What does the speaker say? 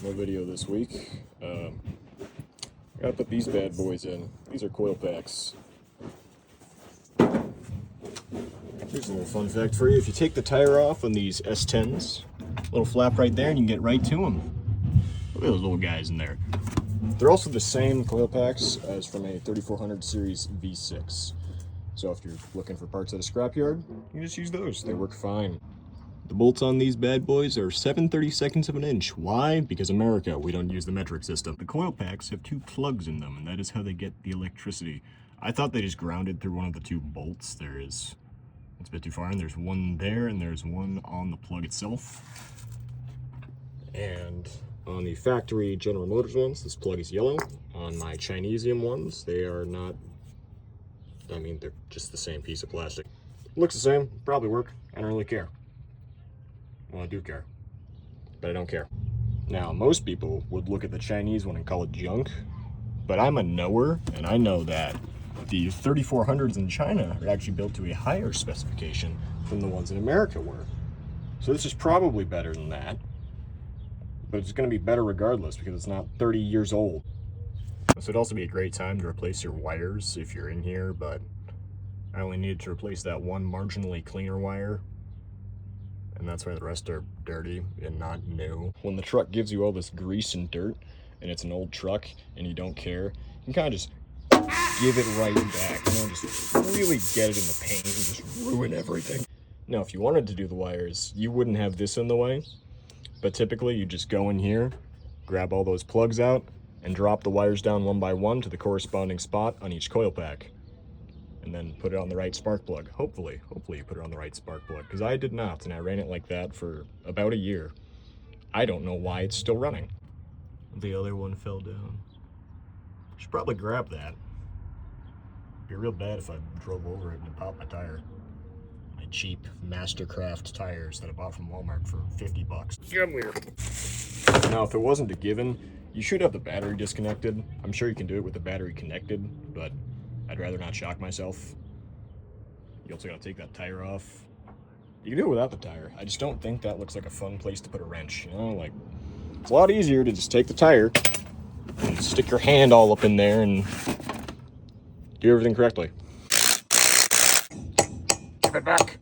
No video this week. Gotta put these bad boys in. These are coil packs. Here's a little fun fact for you. If you take the tire off on these S10s, little flap right there and you can get right to them. Look at those little guys in there. They're also the same coil packs as from a 3400 series V6. So if you're looking for parts at a scrapyard, you can just use those. They work fine. The bolts on these bad boys are 7/32 of an inch. Why? Because America, we don't use the metric system. The coil packs have two plugs in them, and that is how they get the electricity. I thought they just grounded through one of the two bolts. It's a bit too far, and there's one there, and there's one on the plug itself. And on the factory General Motors ones, this plug is yellow. On my Chinesium ones, they are not, I mean, they're just the same piece of plastic. Looks the same, probably work, I don't really care. Well, I do care, but I don't care. Now, most people would look at the Chinese one and call it junk, but I'm a knower, and I know that the 3400s in China are actually built to a higher specification than the ones in America were. So this is probably better than that, but it's going to be better regardless because it's not 30 years old. This would also be a great time to replace your wires if you're in here, but I only needed to replace that one marginally cleaner wire, and that's why the rest are dirty and not new. When the truck gives you all this grease and dirt, and it's an old truck, and you don't care, you can kind of just give it right back, just really get it in the paint and just ruin everything. Now, if you wanted to do the wires, you wouldn't have this in the way, but typically you just go in here, grab all those plugs out, and drop the wires down one by one to the corresponding spot on each coil pack. And then put it on the right spark plug. Hopefully you put it on the right spark plug, because I did not, and I ran it like that for about a year. I don't know why it's still running. The other one fell down. Should probably grab that. It'd be real bad if I drove over it and it popped my tire. My cheap Mastercraft tires that I bought from Walmart for 50 bucks. Come here. Now, if it wasn't a given, you should have the battery disconnected. I'm sure you can do it with the battery connected, but I'd rather not shock myself. You also gotta take that tire off. You can do it without the tire. I just don't think that looks like a fun place to put a wrench, you know? Like, it's a lot easier to just take the tire and stick your hand all up in there and do everything correctly. Give it back.